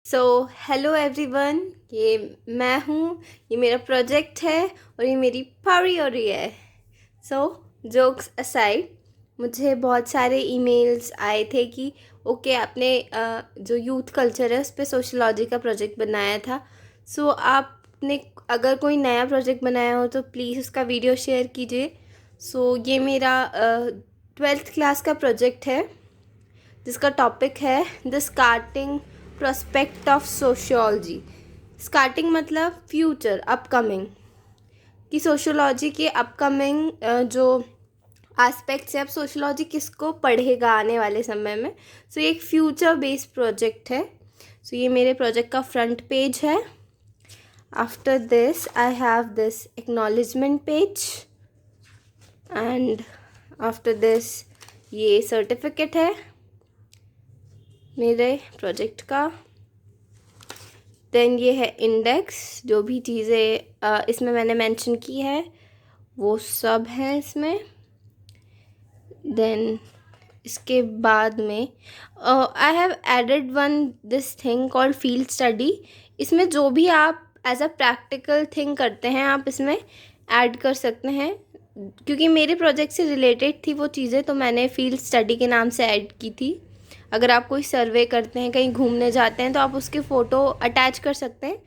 So hello everyone, ये मैं हूँ। ये मेरा प्रोजेक्ट है और ये मेरी पारी हो रही है। सो जोक्स असाइड, मुझे बहुत सारे ईमेल्स आए थे कि ओके आपने जो यूथ कल्चर है उस पर सोशलॉजी का प्रोजेक्ट बनाया था। सो आपने अगर कोई नया प्रोजेक्ट बनाया हो तो प्लीज़ उसका वीडियो शेयर कीजिए। सो ये मेरा 12th क्लास का प्रोजेक्ट है जिसका टॉपिक है the starting prospect of sociology. Starting मतलब फ्यूचर, अपकमिंग, कि सोशियोलॉजी के अपकमिंग जो एस्पेक्ट्स है, अब सोशियोलॉजी किसको पढ़ेगा आने वाले समय में। सो ये एक फ्यूचर बेस्ड प्रोजेक्ट है। सो ये मेरे प्रोजेक्ट का फ्रंट पेज है। After this I have this acknowledgement page and after this ये सर्टिफिकेट है मेरे प्रोजेक्ट का। देन ये है इंडेक्स, जो भी चीज़ें इसमें मैंने मेंशन की है वो सब है इसमें। देन इसके बाद में I have added one this thing called field study. इसमें जो भी आप एज अ प्रैक्टिकल थिंग करते हैं आप इसमें ऐड कर सकते हैं। क्योंकि मेरे प्रोजेक्ट से रिलेटेड थी वो चीज़ें, तो मैंने फील्ड स्टडी के नाम से ऐड की थी। अगर आप कोई सर्वे करते हैं, कहीं घूमने जाते हैं, तो आप उसकी फ़ोटो अटैच कर सकते हैं।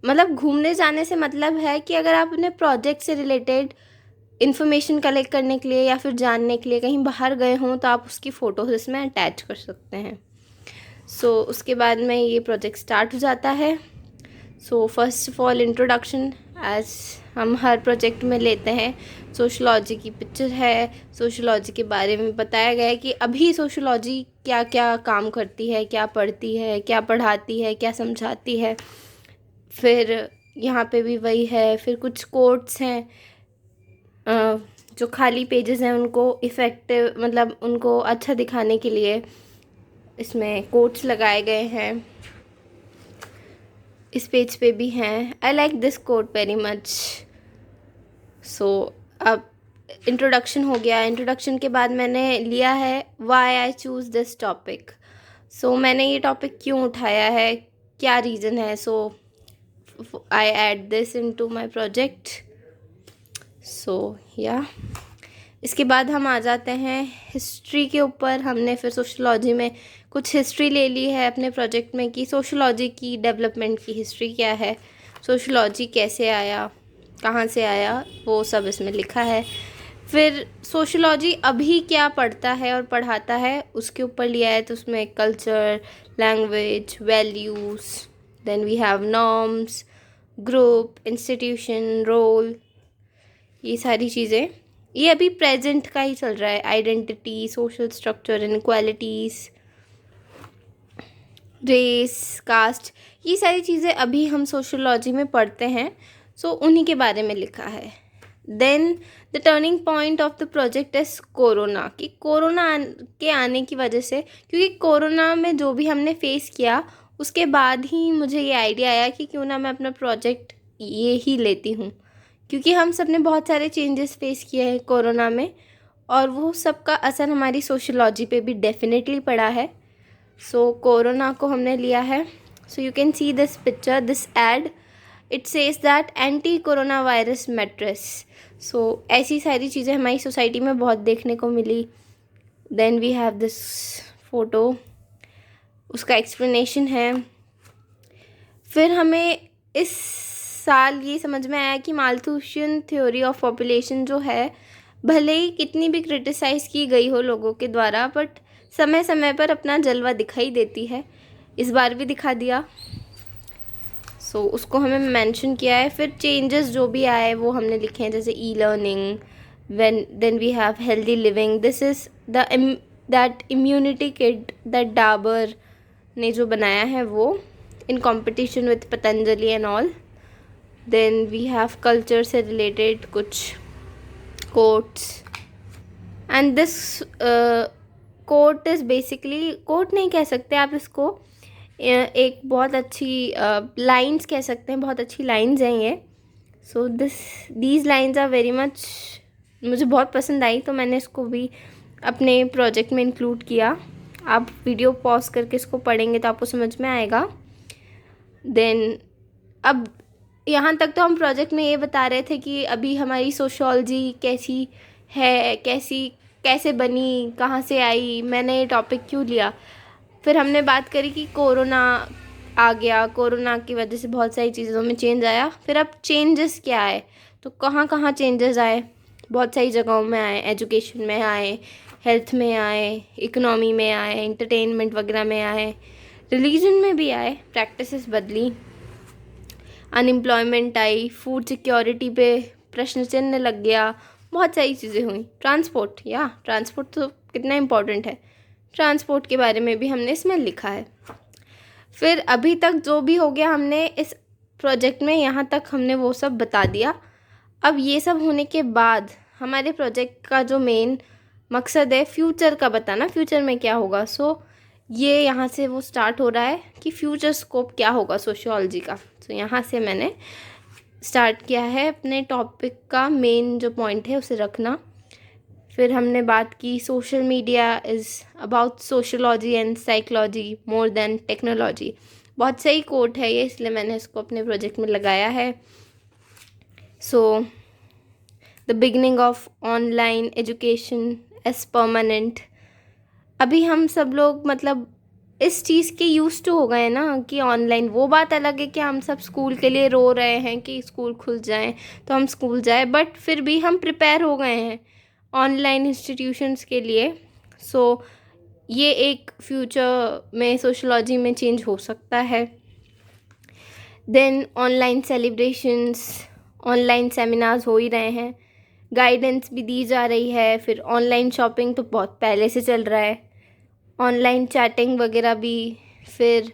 मतलब घूमने जाने से मतलब है कि अगर आप अपने प्रोजेक्ट से रिलेटेड इन्फॉर्मेशन कलेक्ट करने के लिए या फिर जानने के लिए कहीं बाहर गए हों तो आप उसकी फ़ोटोज़ इसमें अटैच कर सकते हैं। सो उसके बाद में ये प्रोजेक्ट स्टार्ट हो जाता है। So first of all introduction, as हम हर प्रोजेक्ट में लेते हैं। सोशलॉजी की पिक्चर है, सोशलॉजी के बारे में बताया गया है कि अभी सोशलॉजी क्या क्या काम करती है, क्या पढ़ती है, क्या पढ़ाती है, क्या समझाती है। फिर यहाँ पे भी वही है। फिर कुछ कोट्स हैं, जो खाली पेजेस हैं उनको इफ़ेक्टिव, मतलब उनको अच्छा दिखाने के लिए इसमें कोट्स लगाए गए हैं। इस पेज पे भी हैं। I like this quote very much. So अब इंट्रोडक्शन हो गया। इंट्रोडक्शन के बाद मैंने लिया है why I choose this topic. So मैंने ये टॉपिक क्यों उठाया है, क्या रीज़न है। So I add this into my project. So या इसके बाद हम आ जाते हैं हिस्ट्री के ऊपर। हमने फिर सोशलॉजी में कुछ हिस्ट्री ले ली है अपने प्रोजेक्ट में कि सोशलॉजी की डेवलपमेंट की हिस्ट्री क्या है, सोशलॉजी कैसे आया, कहाँ से आया, वो सब इसमें लिखा है। फिर सोशलॉजी अभी क्या पढ़ता है और पढ़ाता है उसके ऊपर लिया है। तो उसमें culture, language, values, then we have norms, group, institution, role, ये सारी चीज़ें। ये अभी प्रेजेंट का ही चल रहा है। Identity, social structure, inequalities, race, caste, ये सारी चीज़ें अभी हम सोशलॉजी में पढ़ते हैं। सो उन्हीं के बारे में लिखा है। Then the turning point of the project is corona. कि कोरोना के आने की वजह से, क्योंकि कोरोना में जो भी हमने फेस किया उसके बाद ही मुझे ये आइडिया आया कि क्यों ना मैं अपना प्रोजेक्ट ये ही लेती हूँ। क्योंकि हम सब ने बहुत सारे चेंजेस फेस किए हैं कोरोना में, और वो सब का असर हमारी सोशलॉजी पे भी डेफिनेटली पड़ा है। सो कोरोना को हमने लिया है। So you can see this picture, this ad, it says that anti corona virus mattress. So ऐसी सारी चीज़ें हमारी सोसाइटी में बहुत देखने को मिली। Then we have this photo, उसका एक्सप्लेनेशन है। फिर हमें इस साल ये समझ में आया कि माल्थुसियन थ्योरी ऑफ पॉपुलेशन जो है, भले ही कितनी भी क्रिटिसाइज़ की गई हो लोगों के द्वारा, बट समय समय पर अपना जलवा दिखाई देती है। इस बार भी दिखा दिया। सो उसको हमें मेंशन किया है। फिर चेंजेस जो भी आए वो हमने लिखे हैं, जैसे e learning, then we have healthy living, this is the that immunity kit that Dabur ने जो बनाया है वो, in competition with Patanjali and all. Then we have culture से रिलेटेड कुछ quotes, and this quote is basically, quote नहीं कह सकते आप इसको, एक बहुत अच्छी लाइंस कह सकते हैं, बहुत अच्छी लाइंस हैं ये। So these lines are very much, मुझे बहुत पसंद आई, तो मैंने इसको भी अपने प्रोजेक्ट में इंक्लूड किया। आप वीडियो पॉज करके इसको पढ़ेंगे तो आपको समझ में आएगा। देन अब यहाँ तक तो हम प्रोजेक्ट में ये बता रहे थे कि अभी हमारी सोशियोलॉजी कैसी है, कैसे बनी, कहाँ से आई, मैंने ये टॉपिक क्यों लिया। फिर हमने बात करी कि कोरोना आ गया, कोरोना की वजह से बहुत सारी चीज़ों में चेंज आया। फिर अब चेंजेस क्या आए, तो कहाँ कहाँ चेंजेस आए, बहुत सारी जगहों में आए, एजुकेशन में आए, हेल्थ में आए, इकोनॉमी में आए, एंटरटेनमेंट वगैरह में आए, रिलीजन में भी आए, प्रैक्टिसेस बदली, अनएम्प्लॉयमेंट आई, फूड सिक्योरिटी पे प्रश्न चिन्ह लग गया, बहुत सारी चीज़ें हुई। ट्रांसपोर्ट तो कितना इम्पोर्टेंट है, ट्रांसपोर्ट के बारे में भी हमने इसमें लिखा है। फिर अभी तक जो भी हो गया हमने इस प्रोजेक्ट में, यहाँ तक हमने वो सब बता दिया। अब ये सब होने के बाद हमारे प्रोजेक्ट का जो मेन मकसद है फ्यूचर का बताना, फ्यूचर में क्या होगा। सो ये यहाँ से वो स्टार्ट हो रहा है कि फ्यूचर स्कोप क्या होगा सोशियोलॉजी का। सो यहाँ से मैंने स्टार्ट किया है अपने टॉपिक का मेन जो पॉइंट है उसे रखना। फिर हमने बात की social media is about sociology and psychology more than technology. बहुत सही कोट है ये, इसलिए मैंने इसको अपने प्रोजेक्ट में लगाया है। So the beginning of online education as permanent. अभी हम सब लोग मतलब इस चीज़ के यूज टू हो गए ना कि ऑनलाइन, वो बात अलग है कि हम सब स्कूल के लिए रो रहे हैं कि स्कूल खुल जाएं तो हम स्कूल जाए, बट फिर भी हम प्रिपेयर हो गए हैं ऑनलाइन इंस्टीट्यूशंस के लिए। सो ये एक फ्यूचर में सोशोलॉजी में चेंज हो सकता है। Then online celebrations, online seminars हो ही रहे हैं, गाइडेंस भी दी जा रही है। फिर ऑनलाइन शॉपिंग तो बहुत पहले से चल रहा है, ऑनलाइन चैटिंग वगैरह भी। फिर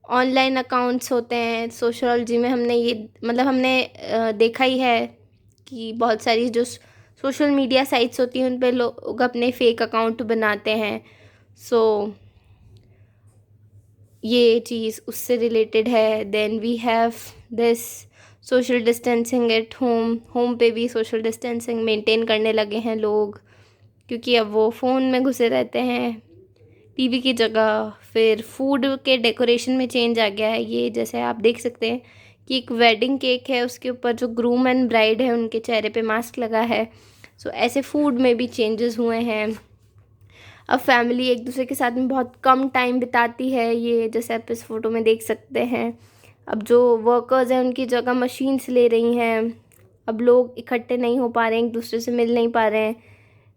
ऑनलाइन अकाउंट्स होते हैं सोशोलॉजी में, हमने ये मतलब हमने देखा ही है कि बहुत सारी जो सोशल मीडिया साइट्स होती हैं उन पे लोग अपने फेक अकाउंट बनाते हैं। सो ये चीज़ उससे रिलेटेड है। Then we have this social distancing at home पे भी सोशल डिस्टेंसिंग मेंटेन करने लगे हैं लोग, क्योंकि अब वो फ़ोन में घुसे रहते हैं टीवी की जगह। फिर फूड के डेकोरेशन में चेंज आ गया है, ये जैसे आप देख सकते हैं कि एक वेडिंग केक है, उसके ऊपर जो ग्रूम एंड ब्राइड है उनके चेहरे पे मास्क लगा है। सो ऐसे फूड में भी चेंजेस हुए हैं। अब फैमिली एक दूसरे के साथ में बहुत कम टाइम बिताती है, ये जैसे आप इस फ़ोटो में देख सकते हैं। अब जो वर्कर्स हैं उनकी जगह मशीन्स ले रही हैं। अब लोग इकट्ठे नहीं हो पा रहे हैं, एक दूसरे से मिल नहीं पा रहे हैं।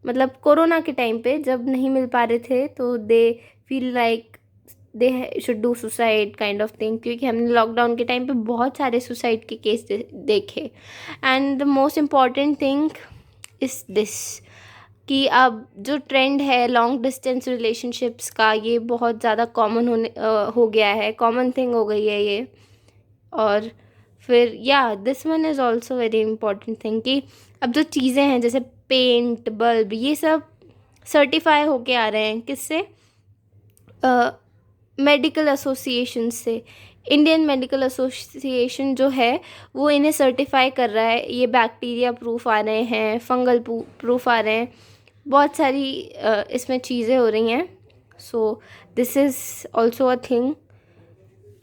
मतलब कोरोना के टाइम पे जब नहीं मिल पा रहे थे तो they feel like they should do suicide kind of thing, क्योंकि हमने लॉकडाउन के टाइम पे बहुत सारे सुसाइड के केस देखे। And the most important thing is this कि अब जो ट्रेंड है लॉन्ग डिस्टेंस रिलेशनशिप्स का, ये बहुत ज़्यादा कॉमन हो गया है, कॉमन थिंग हो गई है ये। और फिर this one is also very important thing कि अब जो चीज़ें हैं जैसे पेंट, बल्ब, ये सब सर्टिफाई होके आ रहे हैं किससे, मेडिकल एसोसिएशन से। इंडियन मेडिकल एसोसिएशन जो है वो इन्हें सर्टिफाई कर रहा है, ये बैक्टीरिया प्रूफ आ रहे हैं, फंगल प्रूफ आ रहे हैं, बहुत सारी इसमें चीज़ें हो रही हैं। सो this is also a thing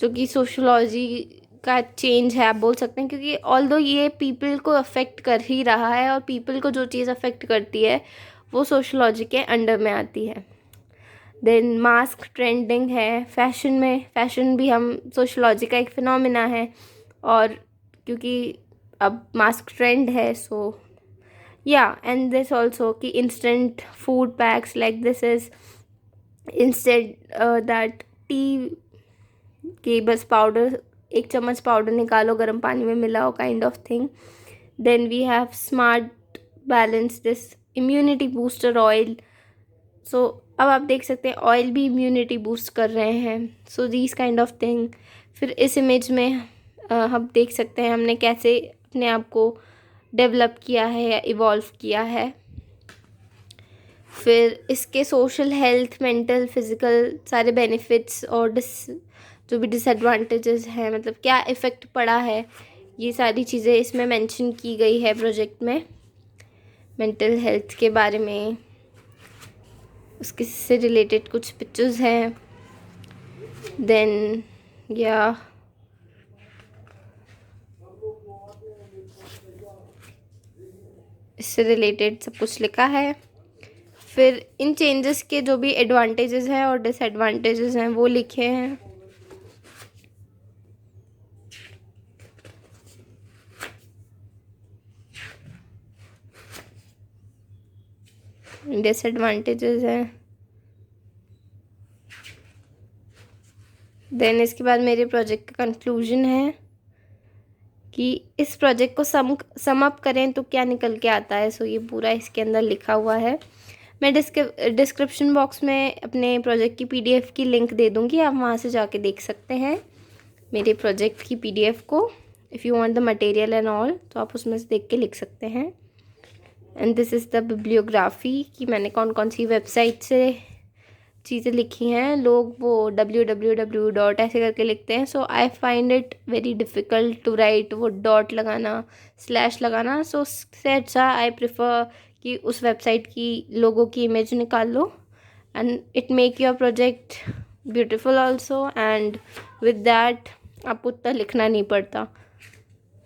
जो कि सोशोलॉजी का चेंज है आप बोल सकते हैं, क्योंकि ऑल्दो ये पीपल को अफेक्ट कर ही रहा है और पीपल को जो चीज़ अफेक्ट करती है वो सोशोलॉजी के अंडर में आती है। देन मास्क ट्रेंडिंग है फैशन में, फैशन भी हम सोशोलॉजी का एक फिनोमिना है। और क्योंकि अब मास्क ट्रेंड है, सो एंड दिस ऑल्सो कि instant food PACS like this is instead that T कि बस पाउडर, एक चम्मच पाउडर निकालो गर्म पानी में मिलाओ kind of thing. Then we have smart balance this immunity booster oil. So अब आप देख सकते हैं ऑयल भी इम्यूनिटी बूस्ट कर रहे हैं। So these kind of thing. फिर इस इमेज में हम देख सकते हैं हमने कैसे अपने आप को डेवलप किया है या इवॉल्व किया है। फिर इसके सोशल, हेल्थ, मेंटल, फिज़िकल सारे बेनिफिट्स और जो भी डिसएडवांटेजेस हैं, मतलब क्या इफ़ेक्ट पड़ा है, ये सारी चीज़ें इसमें मेंशन की गई है प्रोजेक्ट में। मेंटल हेल्थ के बारे में उसके से रिलेटेड कुछ पिक्चर्स हैं। देन इससे रिलेटेड सब कुछ लिखा है। फिर इन चेंजेस के जो भी एडवांटेजेस हैं और डिसएडवांटेजेस हैं वो लिखे हैं। डिसएडवांटेजेस हैं। देन इसके बाद मेरे प्रोजेक्ट का कंक्लूजन है कि इस प्रोजेक्ट को सम अप करें तो क्या निकल के आता है। सो ये पूरा इसके अंदर लिखा हुआ है। मैं डिस्क्रिप्शन बॉक्स में अपने प्रोजेक्ट की पीडीएफ की लिंक दे दूँगी, आप वहाँ से जाके देख सकते हैं मेरे प्रोजेक्ट की पीडीएफ को। If you want the material and all तो आप उसमें से देख के लिख सकते हैं। And this is the bibliography कि मैंने कौन कौन सी वेबसाइट से चीज़ें लिखी हैं। लोग वो www डॉट ऐसे करके लिखते हैं, so I find it very difficult to write वो डॉट लगाना, स्लैश लगाना। सो उससे अच्छा आई प्रेफर कि उस वेबसाइट की लोगों की इमेज निकाल लो and it make your project beautiful also, and with that आपको उतना लिखना नहीं पड़ता।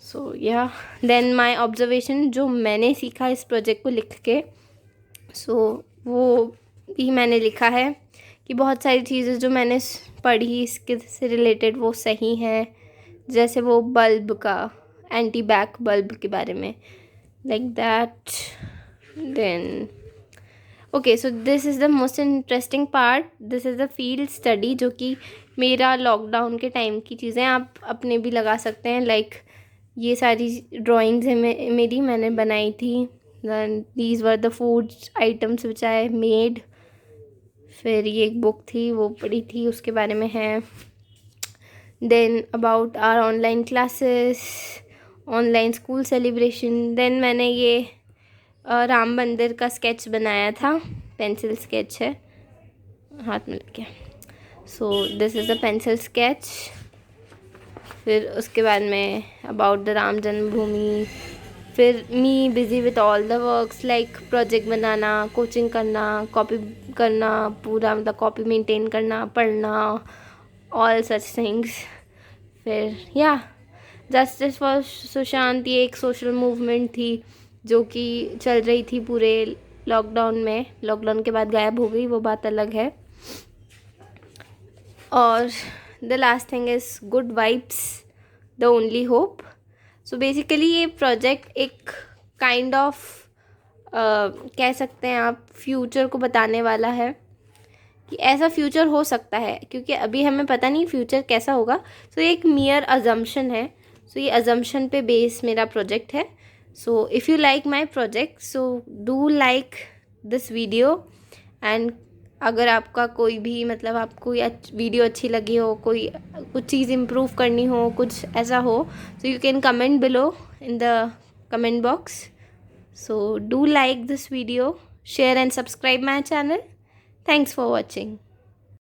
सो या देन माई ऑब्जर्वेशन, जो मैंने सीखा इस प्रोजेक्ट को लिख के, सो वो भी मैंने लिखा है कि बहुत सारी चीज़ें जो मैंने पढ़ी इसके से रिलेटेड वो सही हैं। जैसे वो बल्ब का, एंटी बैक बल्ब के बारे में, like that. Then okay, so this is the most interesting part, this is the field study, जो कि मेरा लॉकडाउन के टाइम की चीज़ें आप अपने भी लगा सकते हैं। लाइक ये सारी ड्राइंग्स हैं मेरी, मैंने बनाई थी। These were the food items which I made. फिर ये एक बुक थी वो पढ़ी थी, उसके बारे में है। Then about our online classes, online school celebration. देन मैंने ये राम मंदिर का स्केच बनाया था, पेंसिल स्केच है, हाथ में लेके। So this is the pencil sketch. फिर उसके बाद में अबाउट द राम जन्मभूमि। फिर me busy with all the works like project बनाना, कोचिंग करना, कॉपी करना, पूरा मतलब कॉपी मेंटेन करना, पढ़ना, ऑल सच थिंग्स। फिर या जस्टिस फॉर सुशांत, ये एक सोशल मूवमेंट थी जो कि चल रही थी पूरे लॉकडाउन में। लॉकडाउन के बाद गायब हो गई, वो बात अलग है। और the last thing is good vibes the only hope. So basically ये प्रोजेक्ट एक काइंड ऑफ कह सकते हैं आप फ्यूचर को बताने वाला है कि ऐसा फ्यूचर हो सकता है, क्योंकि अभी हमें पता नहीं फ्यूचर कैसा होगा। सो ये एक मियर अजम्पशन है। सो ये अजम्पशन पे बेस मेरा प्रोजेक्ट है। So if you like my project so do like this video. And अगर आपका कोई भी मतलब आपको वीडियो अच्छी लगी हो, कोई कुछ चीज़ इम्प्रूव करनी हो, कुछ ऐसा हो, सो you can comment below in the comment box. So do like this video, share and subscribe my channel. Thanks for watching.